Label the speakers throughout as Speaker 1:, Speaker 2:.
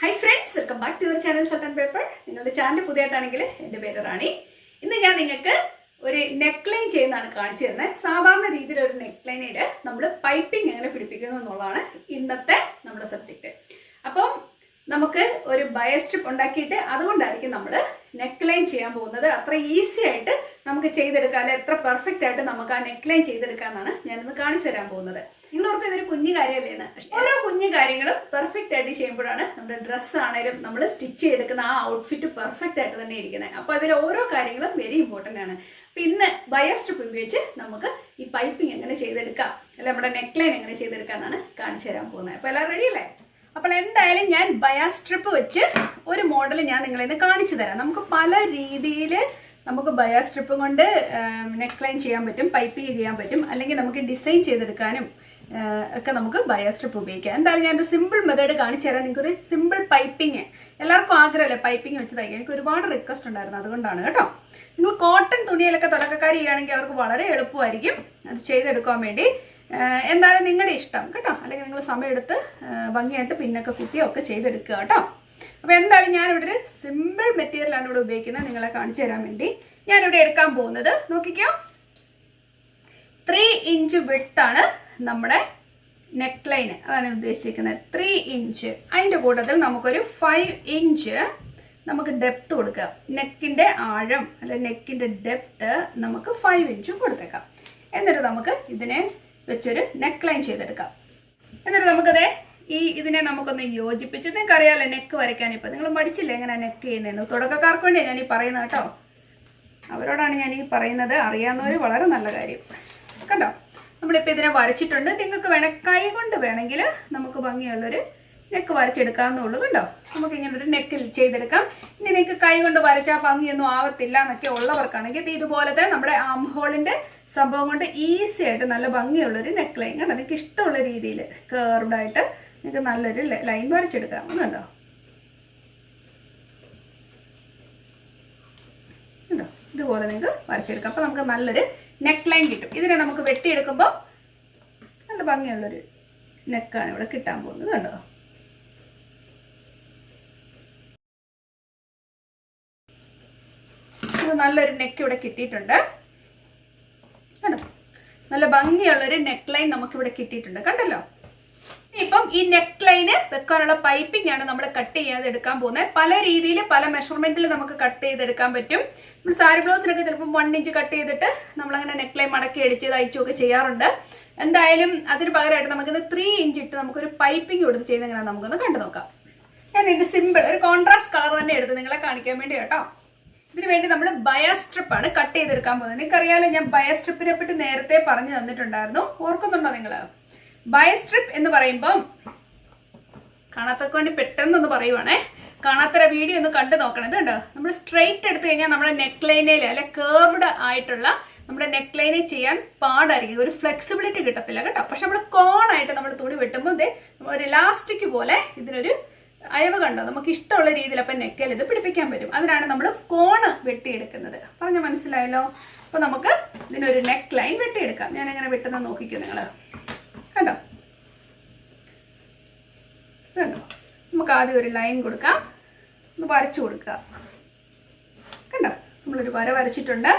Speaker 1: Hi friends, welcome back to our channel Salt and Pepper. നിങ്ങളുടെ channel പുതിയതാണെങ്കിൽ എൻ്റെ പേര് റാണി. ഇന്ന് ഞാൻ നിങ്ങൾക്ക് ഒരു നെക്ലൈൻ ചെയ്യുന്നതാണ് കാണിച്ചു തരുന്നത്. സാധാരണ രീതിയിൽ ഒരു നെക്ലൈനിൽ നമ്മൾ പൈപ്പിംഗ് എങ്ങനെ പിടിപ്പിക്കുന്നു എന്നുള്ളതാണ് ഇന്നത്തെ നമ്മുടെ സബ്ജക്റ്റ്. അപ്പം നമുക്ക് ഒരു ബയർ സ്ട്രിപ്പ് ഉണ്ടാക്കിയിട്ട് അതുകൊണ്ടായിരിക്കും നമ്മൾ നെക്ലൈൻ ചെയ്യാൻ പോകുന്നത്. അത്ര ഈസി ആയിട്ട് നമുക്ക് ചെയ്തെടുക്കാം, അല്ലെ എത്ര പെർഫെക്റ്റ് ആയിട്ട് നമുക്ക് ആ നെക്ലൈൻ ചെയ്തെടുക്കാമെന്നാണ് ഞാനിന്ന് കാണിച്ചു തരാൻ പോകുന്നത്. നിങ്ങളോർക്ക് ഇതൊരു കുഞ്ഞു കാര്യമല്ലേന്ന്. ഓരോ കുഞ്ഞു കാര്യങ്ങളും പെർഫെക്റ്റ് ആയിട്ട് ചെയ്യുമ്പോഴാണ് നമ്മുടെ ഡ്രസ്സ് ആണെങ്കിലും നമ്മൾ സ്റ്റിച്ച് ചെയ്തെടുക്കുന്ന ആ ഔട്ട്ഫിറ്റ് പെർഫെക്റ്റ് ആയിട്ട് തന്നെ ഇരിക്കുന്നത്. അപ്പോൾ അതിൽ ഓരോ കാര്യങ്ങളും വെരി ഇമ്പോർട്ടൻ്റ് ആണ്. അപ്പം ഇന്ന് ബയർ സ്ട്രിപ്പ് ഉപയോഗിച്ച് നമുക്ക് ഈ പൈപ്പിംഗ് എങ്ങനെ ചെയ്തെടുക്കാം, അല്ലെ നമ്മുടെ നെക്ലൈൻ എങ്ങനെ ചെയ്തെടുക്കാം എന്നാണ് കാണിച്ചു തരാൻ പോകുന്നത്. അപ്പോൾ എല്ലാം റെഡി അല്ലേ? അപ്പോൾ എന്തായാലും ഞാൻ ബയർ സ്ട്രിപ്പ് വെച്ച് ഒരു മോഡൽ ഞാൻ നിങ്ങളിന്ന് കാണിച്ചു തരാം. നമുക്ക് പല രീതിയിൽ നമുക്ക് ബയർ സ്ട്രിപ്പ് കൊണ്ട് നെക്ലൈൻ ചെയ്യാൻ പറ്റും, പൈപ്പിംഗ് ചെയ്യാൻ പറ്റും, അല്ലെങ്കിൽ നമുക്ക് ഡിസൈൻ ചെയ്തെടുക്കാനും ഒക്കെ നമുക്ക് ബയർ സ്ട്രിപ്പ് ഉപയോഗിക്കാം. എന്തായാലും ഞാനൊരു സിമ്പിൾ മെത്തേഡ് കാണിച്ചു തരാം. നിങ്ങൾക്കൊരു സിമ്പിൾ പൈപ്പിംഗ് എല്ലാവർക്കും ആഗ്രഹമല്ലേ പൈപ്പിംഗ് വെച്ച് തയ്ക്കാൻ. എനിക്ക് ഒരുപാട് റിക്വസ്റ്റ് ഉണ്ടായിരുന്നു, അതുകൊണ്ടാണ് കേട്ടോ. നിങ്ങൾ കോട്ടൺ തുണിയിലൊക്കെ തുടക്കക്കാർ ചെയ്യുകയാണെങ്കിൽ അവർക്ക് വളരെ എളുപ്പമായിരിക്കും അത് ചെയ്തെടുക്കാൻ വേണ്ടി. എന്തായാലും നിങ്ങളുടെ ഇഷ്ടം കേട്ടോ, അല്ലെങ്കിൽ നിങ്ങൾ സമയമെടുത്ത് ഭംഗിയായിട്ട് പിന്നൊക്കെ കുത്തിയൊക്കെ ചെയ്തെടുക്കുക കേട്ടോ. അപ്പോൾ എന്തായാലും ഞാനിവിടെ ഒരു സിമ്പിൾ മെറ്റീരിയലാണ് ഇവിടെ ഉപയോഗിക്കുന്നത് നിങ്ങളെ കാണിച്ചു തരാൻ വേണ്ടി. ഞാനിവിടെ എടുക്കാൻ പോകുന്നത് നോക്കിക്കോ, 3 ഇഞ്ച് വിഡ്ത്താണ് നമ്മുടെ നെക്ക് ലൈന്, അതാണ് ഉദ്ദേശിച്ചിരിക്കുന്നത്. 3 ഇഞ്ച്. അതിൻ്റെ കൂട്ടത്തിൽ നമുക്കൊരു 5 ഇഞ്ച് നമുക്ക് ഡെപ്ത് കൊടുക്കാം. നെക്കിൻ്റെ ആഴം അല്ലെ നെക്കിൻ്റെ ഡെപ്ത് നമുക്ക് 5 ഇഞ്ചും കൊടുത്തേക്കാം. എന്നിട്ട് നമുക്ക് ഇതിനെ വെച്ചൊരു നെക്ക് ലൈൻ ചെയ്തെടുക്കാം. എന്നിട്ട് നമുക്കത് ഇതിനെ നമുക്കൊന്ന് യോജിപ്പിച്ചിട്ട്, നിങ്ങൾക്ക് അറിയാമല്ലോ നെക്ക് വരയ്ക്കാൻ. ഇപ്പം നിങ്ങൾ മടിച്ചില്ല എങ്ങനെ നെക്ക് ചെയ്യുന്നതെന്ന്. തുടക്കക്കാർക്ക് വേണ്ടിയാണ് ഞാൻ ഈ പറയുന്നത് കേട്ടോ, അവരോടാണ് ഞാൻ ഈ പറയുന്നത്. അറിയാവുന്നവർ വളരെ നല്ല കാര്യം കണ്ടോ. നമ്മളിപ്പോൾ ഇതിനെ വരച്ചിട്ടുണ്ട്. നിങ്ങൾക്ക് കൈ കൊണ്ട് വേണമെങ്കിൽ നമുക്ക് ഭംഗിയുള്ളൊരു നെക്ക് വരച്ചെടുക്കാവുന്നുള്ളൂ കണ്ടോ. നമുക്കിങ്ങനെ ഒരു നെക്കിൽ ചെയ്തെടുക്കാം. ഇനി നിങ്ങൾക്ക് കൈ കൊണ്ട് വരച്ചാൽ ഭംഗിയൊന്നും ആവത്തില്ല എന്നൊക്കെ ഉള്ളവർക്കാണെങ്കിൽ ഇതുപോലത്തെ നമ്മുടെ ആം ഹോളിൻ്റെ സംഭവം കൊണ്ട് ഈസി ആയിട്ട് നല്ല ഭംഗിയുള്ളൊരു നെക്ക് ലൈൻ കണ്ടോ, നിങ്ങൾക്ക് ഇഷ്ടമുള്ള രീതിയിൽ കേർവ്ഡായിട്ട് നിങ്ങൾക്ക് നല്ലൊരു ലൈൻ വരച്ചെടുക്കാം കണ്ടോ. കണ്ടോ, ഇതുപോലെ നിങ്ങൾക്ക് വരച്ചെടുക്കാം. അപ്പോൾ നമുക്ക് നല്ലൊരു നെക്ക് ലൈൻ കിട്ടും. ഇതിനെ നമുക്ക് വെട്ടിയെടുക്കുമ്പോൾ നല്ല ഭംഗിയുള്ളൊരു നെക്കാണ് ഇവിടെ കിട്ടാൻ പോകുന്നത് കണ്ടോ. നല്ലൊരു നെക്ക് ഇവിടെ കിട്ടിയിട്ടുണ്ട് കണ്ടോ. നല്ല ഭംഗിയുള്ളൊരു നെക്ക് ലൈൻ നമുക്കിവിടെ കിട്ടിയിട്ടുണ്ട് കണ്ടല്ലോ. ഇപ്പം ഈ നെക്ക് ലൈന് വെക്കാനുള്ള പൈപ്പിംഗ് ആണ് നമ്മൾ കട്ട് ചെയ്യാതെ എടുക്കാൻ പോകുന്നത്. പല രീതിയിൽ പല മെഷർമെന്റിൽ നമുക്ക് കട്ട് ചെയ്തെടുക്കാൻ പറ്റും. നമ്മൾ സാരി ബ്ലൗസിനൊക്കെ ചിലപ്പോൾ 1 ഇഞ്ച് കട്ട് ചെയ്തിട്ട് നമ്മളങ്ങനെ നെക്ക് ലൈൻ മടക്കി അടിച്ച് തയ്ച്ചുമൊക്കെ ചെയ്യാറുണ്ട്. എന്തായാലും അതിന് പകരമായിട്ട് നമുക്കിത് 3 ഇഞ്ച് ഇട്ട് നമുക്കൊരു പൈപ്പിംഗ് കൊടുത്ത് ചെയ്യുന്ന എങ്ങനെ നമുക്കൊന്ന് കണ്ടു നോക്കാം. ഞാൻ ഇത് സിമ്പിൾ ഒരു കോൺട്രാസ്റ്റ് കളർ തന്നെ എടുത്ത് നിങ്ങളെ കാണിക്കാൻ വേണ്ടി കേട്ടോ. ഇതിനു വേണ്ടി നമ്മൾ ബയർ സ്ട്രിപ്പാണ് കട്ട് ചെയ്തെടുക്കാൻ പോകുന്നത്. നിങ്ങൾക്കറിയാലോ ഞാൻ ബയർ സ്ട്രിപ്പിനെ പറ്റി നേരത്തെ പറഞ്ഞു തന്നിട്ടുണ്ടായിരുന്നു, ഓർക്കുന്നുണ്ടോ നിങ്ങൾ? ബയർ സ്ട്രിപ്പ് എന്ന് പറയുമ്പം കാണാത്തൊക്കെ വേണ്ടി പെട്ടെന്നൊന്ന് പറയുവാണേ, കാണാത്ത വീഡിയോ ഒന്ന് കണ്ടു നോക്കണം. ഇത് കണ്ടോ, നമ്മൾ സ്ട്രെയിറ്റ് എടുത്തു കഴിഞ്ഞാൽ നമ്മുടെ നെക്ക് ലൈനിൽ അല്ലെ കേർവ്ഡ് ആയിട്ടുള്ള നമ്മുടെ നെക്ക് ലൈനിൽ ചെയ്യാൻ പാടായിരിക്കും, ഒരു ഫ്ലെക്സിബിലിറ്റി കിട്ടത്തില്ല കേട്ടോ. പക്ഷെ നമ്മൾ കോണായിട്ട് നമ്മൾ തുണി വെട്ടുമ്പോൾ ഒരു ഇലാസ്റ്റിക് പോലെ ഇതിനൊരു അയവ് കണ്ടോ, നമുക്ക് ഇഷ്ടമുള്ള രീതിയിൽ അപ്പം നെക്കൽ ഇത് പിടിപ്പിക്കാൻ പറ്റും. അതിനാണ് നമ്മൾ കോണ് വെട്ടിയെടുക്കുന്നത്. പറഞ്ഞ മനസ്സിലായല്ലോ. അപ്പോൾ നമുക്ക് ഇതിനൊരു നെക്ക് ലൈൻ വെട്ടിയെടുക്കാം. ഞാൻ എങ്ങനെ വെട്ടുന്നത് നോക്കിക്കോ നിങ്ങൾ കണ്ടോ. കണ്ടോ, നമുക്ക് ആദ്യം ഒരു ലൈൻ കൊടുക്കാം, ഒന്ന് വരച്ചു കൊടുക്കുക കണ്ടോ. നമ്മളൊരു വര വരച്ചിട്ടുണ്ട്.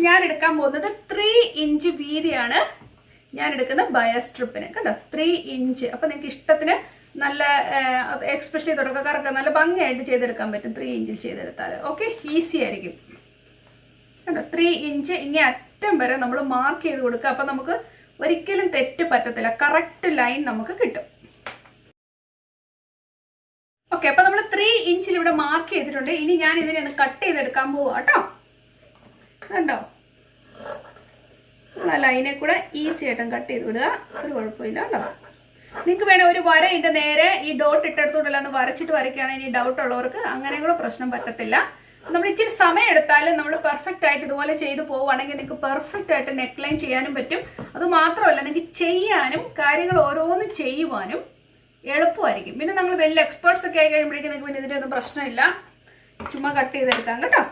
Speaker 1: ഞാൻ എടുക്കാൻ പോകുന്നത് 3 ഇഞ്ച് വീതിയാണ് ഞാൻ എടുക്കുന്ന ബയർ സ്ട്രിപ്പിന് കണ്ടോ, 3 ഇഞ്ച്. അപ്പം നിങ്ങൾക്ക് ഇഷ്ടത്തിന് നല്ല എക്സ്പെഷ്യലി തുടക്കക്കാർക്ക് നല്ല ഭംഗിയായിട്ട് ചെയ്തെടുക്കാൻ പറ്റും 3 ഇഞ്ചിൽ ചെയ്തെടുത്താൽ. ഓക്കെ, ഈസി ആയിരിക്കും കണ്ടോ. 3 ഇഞ്ച് ഇങ്ങനെ അറ്റം വരെ നമ്മൾ മാർക്ക് ചെയ്ത് കൊടുക്കുക. അപ്പം നമുക്ക് ഒരിക്കലും തെറ്റ് പറ്റത്തില്ല, കറക്റ്റ് ലൈൻ നമുക്ക് കിട്ടും. ഓക്കെ, അപ്പം നമ്മൾ 3 ഇഞ്ചിൽ ഇവിടെ മാർക്ക് ചെയ്തിട്ടുണ്ട്. ഇനി ഞാൻ ഇതിനെ ഒന്ന് കട്ട് ചെയ്തെടുക്കാൻ പോവാ കേട്ടോ. കണ്ടോ, ആ ലൈനെ കൂടെ ഈസി ആയിട്ടും കട്ട് ചെയ്ത് വിടുക, ഒരു കുഴപ്പമില്ല കേട്ടോ. നിങ്ങൾക്ക് വേണേൽ ഒരു വര ഇതിന്റെ നേരെ ഈ ഡോട്ട് ഇട്ടെടുത്തോണ്ടല്ല ഒന്ന് വരച്ചിട്ട് വരയ്ക്കുകയാണെങ്കിൽ ഇനി ഡൗട്ട് ഉള്ളവർക്ക് അങ്ങനെ കൂടെ പ്രശ്നം പറ്റത്തില്ല. നമ്മൾ ഇച്ചിരി സമയം എടുത്താലും നമ്മൾ പെർഫെക്റ്റ് ആയിട്ട് ഇതുപോലെ ചെയ്ത് പോവുകയാണെങ്കിൽ നിങ്ങൾക്ക് പെർഫെക്റ്റ് ആയിട്ട് നെക്ക് ലൈൻ ചെയ്യാനും പറ്റും. അത് മാത്രമല്ല നിങ്ങൾക്ക് ചെയ്യാനും കാര്യങ്ങൾ ഓരോന്നും ചെയ്യുവാനും എളുപ്പമായിരിക്കും. പിന്നെ നമ്മൾ വലിയ എക്സ്പേർട്സ് ഒക്കെ ആയി കഴിയുമ്പോഴേക്കും നിങ്ങൾക്ക് പിന്നെ ഇതിൻ്റെ ഒന്നും പ്രശ്നമില്ല, ചുമ്മാ കട്ട് ചെയ്തെടുക്കാം കേട്ടോ.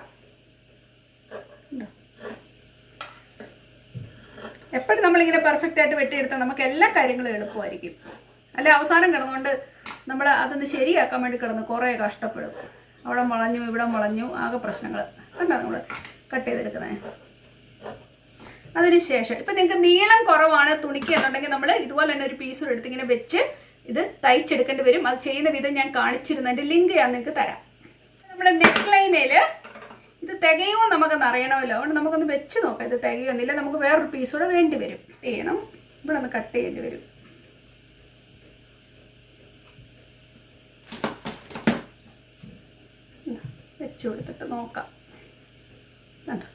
Speaker 1: എപ്പോഴും നമ്മളിങ്ങനെ പെർഫെക്റ്റ് ആയിട്ട് വെട്ടിയെടുത്താൽ നമുക്ക് എല്ലാ കാര്യങ്ങളും എളുപ്പമായിരിക്കും. അല്ലെ അവസാനം കിടന്നുകൊണ്ട് നമ്മൾ അതൊന്ന് ശരിയാക്കാൻ വേണ്ടി കിടന്ന് കുറേ കഷ്ടപ്പെടും. അവിടെ വളഞ്ഞു ഇവിടെ വളഞ്ഞു ആകെ പ്രശ്നങ്ങൾ. കണ്ടോ നമ്മൾ കട്ട് ചെയ്തെടുക്കുന്നത്. അതിനുശേഷം ഇപ്പം നിങ്ങൾക്ക് നീളം കുറവാണ് തുണിക്ക് എന്നുണ്ടെങ്കിൽ നമ്മൾ ഇതുപോലെ തന്നെ ഒരു പീസ് എടുത്ത് ഇങ്ങനെ വെച്ച് ഇത് തയ്ച്ചെടുക്കേണ്ടി വരും. അത് ചെയ്യുന്ന വിധം ഞാൻ കാണിച്ചിരുന്നു, അതിൻ്റെ ലിങ്ക് ഞാൻ നിങ്ങൾക്ക് തരാം. നമ്മുടെ നെക്ക് ലൈനിൽ ഇത് തികയുമോ നമുക്കൊന്ന് അറിയണമല്ലോ. അതുകൊണ്ട് നമുക്കൊന്ന് വെച്ച് നോക്കാം. ഇത് തികയൊന്നുമില്ല, നമുക്ക് വേറൊരു പീസ് കൂടെ വേണ്ടി വരും. ചെയ്യണം, ഇവിടെ ഒന്ന് കട്ട് ചെയ്യേണ്ടി വരും. വെച്ച് കൊടുത്തിട്ട് നോക്കാം. കണ്ടോ,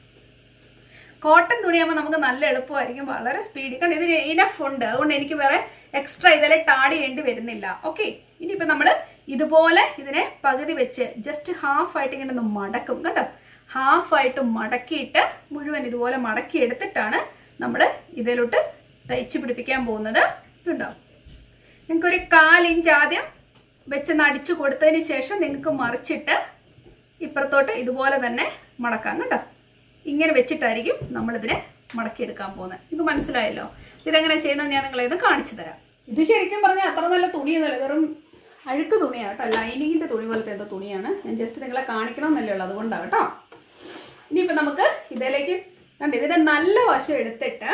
Speaker 1: കോട്ടൺ തുണിയാകുമ്പോൾ നമുക്ക് നല്ല എളുപ്പമായിരിക്കും, വളരെ സ്പീഡിൽ. കാരണം ഇതിന് ഇനഫ് ഉണ്ട്, അതുകൊണ്ട് എനിക്ക് വേറെ എക്സ്ട്രാ ഇതിലെ ടാഡ് ചെയ്യേണ്ടി വരുന്നില്ല. ഓക്കെ, ഇനിയിപ്പോൾ നമ്മൾ ഇതുപോലെ ഇതിനെ പകുതി വെച്ച് ജസ്റ്റ് ഹാഫായിട്ട് ഇങ്ങനെ ഒന്ന് മടക്കും. കണ്ടോ, ഹാഫായിട്ട് മടക്കിയിട്ട് മുഴുവൻ ഇതുപോലെ മടക്കി എടുത്തിട്ടാണ് നമ്മൾ ഇതിലോട്ട് തയ്ച്ച് പിടിപ്പിക്കാൻ പോകുന്നത്. ഇതുണ്ടോ, നിങ്ങൾക്കൊരു 1/4 ഇഞ്ച് ആദ്യം വെച്ചൊന്ന് അടിച്ചു കൊടുത്തതിന് ശേഷം നിങ്ങൾക്ക് മറിച്ചിട്ട് ഇപ്പുറത്തോട്ട് ഇതുപോലെ തന്നെ മടക്കാം. കേട്ടോ, ഇങ്ങനെ വെച്ചിട്ടായിരിക്കും നമ്മളിതിനെ മടക്കിയെടുക്കാൻ പോകുന്നത്. നിങ്ങൾക്ക് മനസ്സിലായല്ലോ. ഇതെങ്ങനെ ചെയ്യുന്നത് ഞാൻ നിങ്ങളെ ഒന്ന് കാണിച്ചു തരാം. ഇത് ശരിക്കും പറഞ്ഞാൽ അത്ര നല്ല തുണിയൊന്നുമല്ല, വെറും അഴുക്ക് തുണിയാണ് കേട്ടോ. ലൈനിങ്ങിൻ്റെ തുണി പോലത്തെ എന്തോ തുണിയാണ്. ഞാൻ ജസ്റ്റ് നിങ്ങളെ കാണിക്കണമെന്നല്ലേ ഉള്ളൂ, അതുകൊണ്ടാണ് കേട്ടോ. ഇനിയിപ്പോൾ നമുക്ക് ഇതിലേക്ക് കണ്ടോ, ഇതിൻ്റെ നല്ല വശം എടുത്തിട്ട്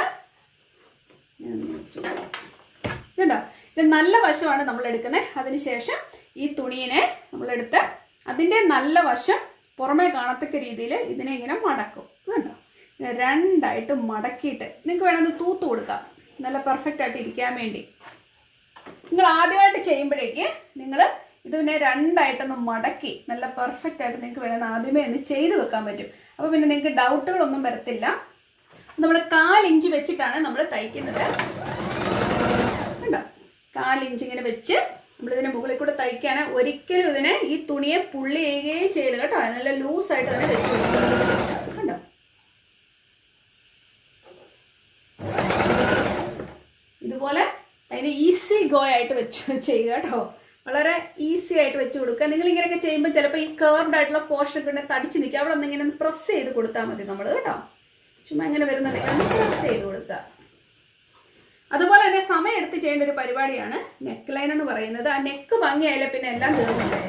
Speaker 1: ഇതുണ്ടോ, ഇത് നല്ല വശമാണ് നമ്മൾ എടുക്കുന്നത്. അതിനുശേഷം ഈ തുണീനെ നമ്മളെടുത്ത് അതിൻ്റെ നല്ല വശം പുറമേ കാണത്തക്ക രീതിയിൽ ഇതിനെ ഇങ്ങനെ മടക്കും. കണ്ടോ, രണ്ടായിട്ട് മടക്കിയിട്ട് നിങ്ങൾക്ക് വേണമെങ്കിൽ തൂത്ത് കൊടുക്കാം, നല്ല പെർഫെക്റ്റ് ആയിട്ട് ഇരിക്കാൻ വേണ്ടി. നിങ്ങൾ ആദ്യമായിട്ട് ചെയ്യുമ്പോഴേക്ക് നിങ്ങൾ ഇതിനെ രണ്ടായിട്ടൊന്ന് മടക്കി നല്ല പെർഫെക്റ്റ് ആയിട്ട് നിങ്ങൾക്ക് വേണമെങ്കിൽ ആദ്യമേ ഒന്ന് ചെയ്ത് വെക്കാൻ പറ്റും. അപ്പോൾ പിന്നെ നിങ്ങൾക്ക് ഡൗട്ടുകളൊന്നും വരത്തില്ല. നമ്മൾ 1/4 ഇഞ്ച് വെച്ചിട്ടാണ് നമ്മൾ തയ്ക്കുന്നത്. കണ്ടോ, 1/4 ഇഞ്ച് ഇങ്ങനെ വെച്ച് നമ്മളിതിന് മുകളിൽ കൂടെ തയ്ക്കാണ്. ഒരിക്കലും ഇതിനെ ഈ തുണിയെ പുള്ളി ചെയ്യുകയും ചെയ്യരുത് കേട്ടോ. നല്ല ലൂസായിട്ട് തന്നെ വെച്ച് കൊടുക്കുക. കണ്ടോ, ഇതുപോലെ അതിന് ഈസി ഗോ ആയിട്ട് വെച്ച് ചെയ്യുക കേട്ടോ. വളരെ ഈസി ആയിട്ട് വെച്ച് കൊടുക്കുക. നിങ്ങൾ ഇങ്ങനെയൊക്കെ ചെയ്യുമ്പോൾ ചിലപ്പോൾ ഈ കർവ്ഡ് ആയിട്ടുള്ള പോർഷൻ ഒക്കെ തടിച്ച് നിൽക്കുക. അവിടെ ഒന്ന് ഇങ്ങനെ പ്രസ് ചെയ്ത് കൊടുത്താൽ മതി നമ്മൾ കേട്ടോ. ചുമ്മാ ഇങ്ങനെ വരുന്നുണ്ടെങ്കിൽ പ്രസ് ചെയ്ത് കൊടുക്കുക. അതുപോലെ തന്നെ സമയം എടുത്ത് ചെയ്യേണ്ട ഒരു പരിപാടിയാണ് നെക്ക് ലൈൻ എന്ന് പറയുന്നത്. ആ നെക്ക് ഭംഗിയായാലും പിന്നെ എല്ലാം തീർന്നില്ലേ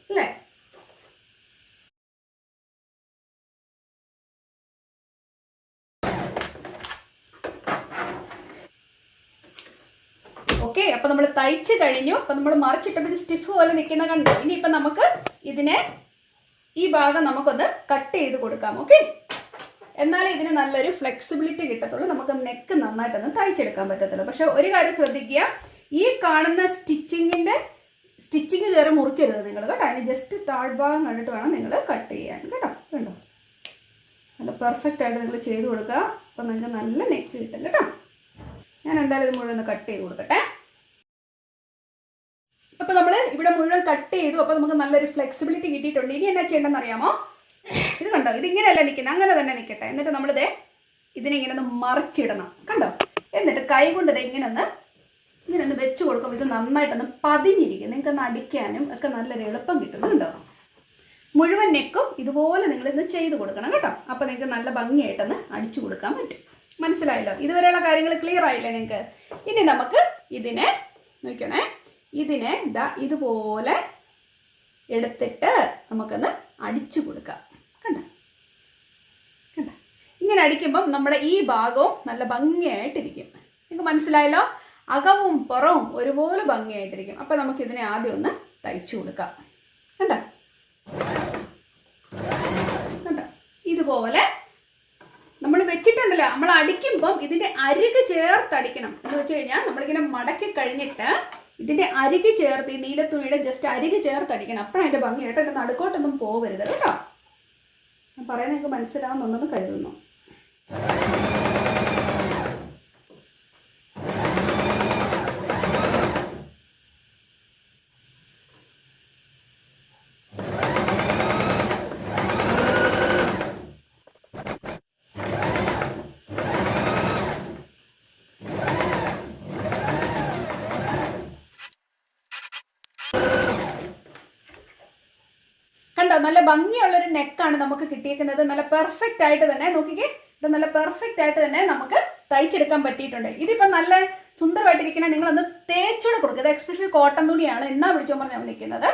Speaker 1: അല്ലേ. ഓക്കെ, അപ്പൊ നമ്മൾ തയ്ച്ച് കഴിഞ്ഞു. അപ്പൊ നമ്മൾ മറിച്ചിട്ടപ്പോൾ ഇത് സ്റ്റിഫ് പോലെ നിൽക്കുന്ന കണ്ടു. ഇനിയിപ്പം നമുക്ക് ഇതിനെ ഈ ഭാഗം നമുക്കൊന്ന് കട്ട് ചെയ്ത് കൊടുക്കാം. ഓക്കെ, എന്നാലേ ഇതിന് നല്ലൊരു ഫ്ലെക്സിബിലിറ്റി കിട്ടത്തുള്ളൂ, നമുക്ക് നെക്ക് നന്നായിട്ടൊന്ന് തയ്ച്ചെടുക്കാൻ പറ്റത്തുള്ളൂ. പക്ഷെ ഒരു കാര്യം ശ്രദ്ധിക്കുക, ഈ കാണുന്ന സ്റ്റിച്ചിങ് കയറി മുറിക്കരുത് നിങ്ങൾ കേട്ടോ. അതിന് ജസ്റ്റ് താഴ്ഭാഗം കണ്ടിട്ട് വേണം നിങ്ങൾ കട്ട് ചെയ്യാൻ കേട്ടോ. കണ്ടോ, നല്ല പെർഫെക്റ്റ് ആയിട്ട് നിങ്ങൾ ചെയ്ത് കൊടുക്കുക. അപ്പം നിങ്ങൾക്ക് നല്ല നെക്ക് കിട്ടും കേട്ടോ. ഞാൻ എന്തായാലും ഇത് മുഴുവൻ ഒന്ന് കട്ട് ചെയ്ത് കൊടുക്കട്ടെ. അപ്പോൾ നമ്മൾ ഇവിടെ മുഴുവൻ കട്ട് ചെയ്തു. അപ്പോൾ നമുക്ക് നല്ലൊരു ഫ്ലെക്സിബിലിറ്റി കിട്ടിയിട്ടുണ്ട്. ഇനി എന്നാ ചെയ്യേണ്ടതെന്ന് അറിയാമോ? ഇത് കണ്ടോ, ഇതിങ്ങനെയല്ല നിൽക്കുന്നത്, അങ്ങനെ തന്നെ നിൽക്കട്ടെ. എന്നിട്ട് നമ്മളിത് ഇതിനെ ഇങ്ങനെ ഒന്ന് മറിച്ചിടണം. കണ്ടോ, എന്നിട്ട് കൈ കൊണ്ട് ഇത് ഇങ്ങനെ ഒന്ന് വെച്ച് കൊടുക്കും. ഇത് നന്നായിട്ടൊന്ന് പതിഞ്ഞിരിക്കും. നിങ്ങൾക്കൊന്ന് അടിക്കാനും ഒക്കെ നല്ലൊരു എളുപ്പം കിട്ടും. കണ്ടോ, മുഴുവൻ നെക്കും ഇതുപോലെ നിങ്ങളിന്ന് ചെയ്ത് കൊടുക്കണം കേട്ടോ. അപ്പോൾ നിങ്ങൾക്ക് നല്ല ഭംഗിയായിട്ടൊന്ന് അടിച്ചു കൊടുക്കാൻ പറ്റും. മനസ്സിലായല്ലോ? ഇതുവരെയുള്ള കാര്യങ്ങൾ ക്ലിയർ ആയില്ലേ നിങ്ങൾക്ക്? ഇനി നമുക്ക് ഇതിനെ നോക്കണേ, ഇതിനെ ഇതുപോലെ എടുത്തിട്ട് നമുക്കൊന്ന് അടിച്ചു കൊടുക്കാം. കണ്ട കണ്ട, ഇങ്ങനെ അടിക്കുമ്പം നമ്മുടെ ഈ ഭാഗവും നല്ല ഭംഗിയായിട്ടിരിക്കും. നിങ്ങൾക്ക് മനസ്സിലായല്ലോ? അകവും പുറവും ഒരുപോലെ ഭംഗിയായിട്ടിരിക്കും. അപ്പം നമുക്കിതിനെ ആദ്യം ഒന്ന് തയ്ച്ചു കൊടുക്കാം. കണ്ട കണ്ട, ഇതുപോലെ നമ്മൾ വെച്ചിട്ടുണ്ടല്ലോ. നമ്മൾ അടിക്കുമ്പം ഇതിൻ്റെ അരിക് ചേർത്തടിക്കണം. എന്ന് വെച്ച് കഴിഞ്ഞാൽ നമ്മളിങ്ങനെ മടക്കി കഴിഞ്ഞിട്ട് ഇതിൻ്റെ അരിക് ചേർത്ത്, ഈ നീലത്തുണിയുടെ ജസ്റ്റ് അരിക് ചേർത്തടിക്കണം. അപ്പോഴാണ് അതിൻ്റെ ഭംഗിയായിട്ട് എൻ്റെ നടുക്കോട്ടൊന്നും പോകരുത് കേട്ടോ. ഞാൻ പറയുന്നത് നിങ്ങൾക്ക് മനസ്സിലാവുന്നുണ്ടെന്ന് കരുതുന്നു. കണ്ടോ, നല്ല ഭംഗിയുള്ളൊരു നെക്കാണ് നമുക്ക് കിട്ടിയേക്കുന്നത്. നല്ല പെർഫെക്റ്റ് ആയിട്ട് തന്നെ നോക്കിക്കേ, ഇത് നല്ല പെർഫെക്റ്റ് ആയിട്ട് തന്നെ നമുക്ക് തയ്ച്ചെടുക്കാൻ പറ്റിയിട്ടുണ്ട്. ഇതിപ്പോൾ നല്ല സുന്ദരമായിട്ടിരിക്കണേ നിങ്ങളൊന്ന് തേച്ചൂടെ കൊടുക്കുക. ഇത് എക്സ്പെഷ്യലി കോട്ടൺ തുണിയാണ്, എന്നാ പിടിച്ചോ പറഞ്ഞാൽ നിൽക്കുന്നത്.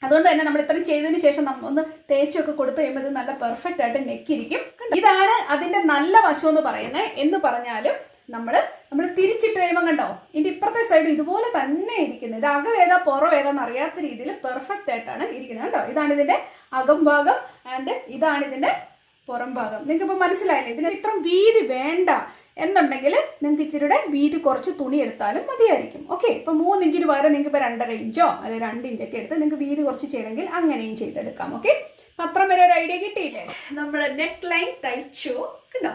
Speaker 1: അതുകൊണ്ട് തന്നെ നമ്മൾ ഇത്രയും ചെയ്തതിന് ശേഷം ഒന്ന് തേച്ചൊക്കെ കൊടുത്തു കഴിയുമ്പോൾ ഇത് നല്ല പെർഫെക്റ്റ് ആയിട്ട് നെക്കിരിക്കും. ഇതാണ് അതിന്റെ നല്ല വശം എന്ന് പറയുന്നത്. എന്ന് പറഞ്ഞാലും നമ്മൾ തിരിച്ചിട്ട് കഴിയുമ്പോൾ കണ്ടോ ഇതിന്റെ ഇപ്പുറത്തെ സൈഡ് ഇതുപോലെ തന്നെ ഇരിക്കുന്നത്. ഇത് അകം ഏതാ പുറം ഏതാന്ന് അറിയാത്ത രീതിയിൽ പെർഫെക്റ്റ് ആയിട്ടാണ് ഇരിക്കുന്നത് കേട്ടോ. ഇതാണ് ഇതിന്റെ അകം ഭാഗം ആൻഡ് ഇതാണ് ഇതിന്റെ പുറം ഭാഗം. നിങ്ങൾക്ക് ഇപ്പൊ മനസ്സിലായില്ലേ? ഇതിന് ഇത്ര വീതി വേണ്ട എന്നുണ്ടെങ്കിൽ നിങ്ങൾക്ക് ഇച്ചിരിയുടെ വീതി കുറച്ച് തുണി എടുത്താലും മതിയായിരിക്കും. ഓക്കെ, ഇപ്പൊ 3 ഇഞ്ചിന് പകരം നിങ്ങൾക്ക് ഇപ്പൊ 2.5 ഇഞ്ചോ അല്ലെങ്കിൽ 2 ഇഞ്ചൊക്കെ എടുത്ത് നിങ്ങൾക്ക് വീതി കുറച്ച് ചെയ്യണമെങ്കിൽ അങ്ങനെയും ചെയ്തെടുക്കാം. ഓക്കെ, പത്രം വരെ ഒരു ഐഡിയ കിട്ടിയില്ലേ? നമ്മൾ നെക്ക് ലൈൻ തയ്ച്ചു കണ്ടോ.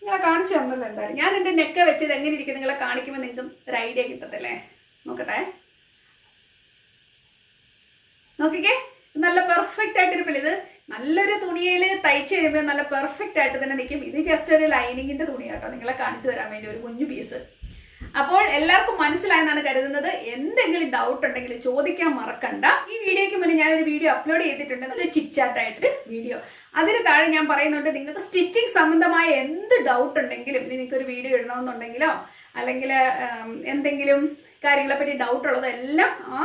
Speaker 1: നിങ്ങളെ കാണിച്ചു തന്നത് എന്തായാലും ഞാൻ എൻ്റെ നെക്ക് വെച്ചത് എങ്ങനെ ഇരിക്കും നിങ്ങളെ കാണിക്കുമ്പോൾ നിങ്ങൾക്ക് ഒരു ഐഡിയ കിട്ടത്തില്ലേ? നോക്കട്ടെ, നോക്കിക്കേ, നല്ല പെർഫെക്റ്റ് ആയിട്ടിരിപ്പില്ല. ഇത് നല്ലൊരു തുണിയിൽ തയ്ച്ചു കഴിയുമ്പോൾ നല്ല പെർഫെക്റ്റ് ആയിട്ട് തന്നെ നിൽക്കും. ഇത് ജസ്റ്റ് ഒരു ലൈനിങ്ങിന്റെ തുണിയാട്ടോ, നിങ്ങളെ കാണിച്ചു തരാൻ വേണ്ടി ഒരു കുഞ്ഞു പീസ്. അപ്പോൾ എല്ലാവർക്കും മനസ്സിലായെന്നാണ് കരുതുന്നത്. എന്തെങ്കിലും ഡൗട്ട് ഉണ്ടെങ്കിൽ ചോദിക്കാൻ മറക്കണ്ട. ഈ വീഡിയോയ്ക്ക് മുന്നേ ഞാനൊരു വീഡിയോ അപ്ലോഡ് ചെയ്തിട്ടുണ്ട്, ഒരു ചിറ്റായിട്ടൊരു വീഡിയോ. അതിന് താഴെ ഞാൻ പറയുന്നുണ്ട് നിങ്ങൾക്ക് സ്റ്റിച്ചിങ് സംബന്ധമായ എന്ത് ഡൗട്ട് ഉണ്ടെങ്കിലും, നിങ്ങൾക്കൊരു വീഡിയോ ഇടണമെന്നുണ്ടെങ്കിലോ അല്ലെങ്കിൽ എന്തെങ്കിലും കാര്യങ്ങളെ പറ്റി ഡൗട്ട് ഉള്ളതെല്ലാം ആ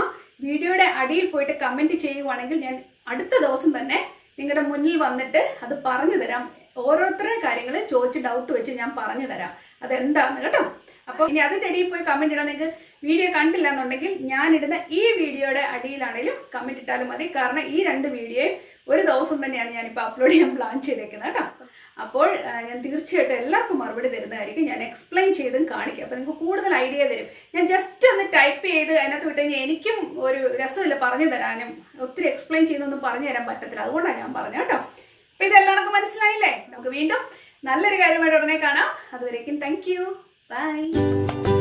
Speaker 1: വീഡിയോയുടെ അടിയിൽ പോയിട്ട് കമന്റ് ചെയ്യുവാണെങ്കിൽ ഞാൻ അടുത്ത ദിവസം തന്നെ നിങ്ങളുടെ മുന്നിൽ വന്നിട്ട് അത് പറഞ്ഞു തരാം. ഓരോരുത്തരുടെ കാര്യങ്ങൾ ചോദിച്ച് ഡൗട്ട് വെച്ച് ഞാൻ പറഞ്ഞു തരാം അതെന്താന്ന് കേട്ടോ. അപ്പോൾ ഇനി അതിൻ്റെ അടിയിൽ പോയി കമന്റ് ഇടാൻ നിങ്ങൾക്ക് വീഡിയോ കണ്ടില്ല എന്നുണ്ടെങ്കിൽ ഞാനിടുന്ന ഈ വീഡിയോയുടെ അടിയിലാണെങ്കിലും കമന്റ് ഇട്ടാലും മതി. കാരണം ഈ 2 വീഡിയോയും ഒരു ദിവസം തന്നെയാണ് ഞാനിപ്പോൾ അപ്ലോഡ് ചെയ്യാൻ പ്ലാൻ ചെയ്തേക്കുന്നത് കേട്ടോ. അപ്പോൾ ഞാൻ തീർച്ചയായിട്ടും എല്ലാവർക്കും മറുപടി തരുന്നതായിരിക്കും. ഞാൻ എക്സ്പ്ലെയിൻ ചെയ്തും കാണിക്കും. അപ്പോൾ നിങ്ങൾക്ക് കൂടുതൽ ഐഡിയ തരും. ഞാൻ ജസ്റ്റ് ഒന്ന് ടൈപ്പ് ചെയ്ത് അതിനകത്ത് വിട്ട് കഴിഞ്ഞാൽ എനിക്കും ഒരു രസമില്ല പറഞ്ഞു തരാനും. ഒത്തിരി എക്സ്പ്ലെയിൻ ചെയ്യുന്നൊന്നും പറഞ്ഞു തരാൻ പറ്റത്തില്ല. അതുകൊണ്ടാണ് ഞാൻ പറഞ്ഞത് കേട്ടോ. അപ്പോൾ ഇതെല്ലാവർക്കും മനസ്സിലായില്ലേ? നമുക്ക് വീണ്ടും നല്ലൊരു കാര്യമായിട്ട് ഉടനെ കാണാം. അതുവരേക്കും താങ്ക് യു, ബൈ.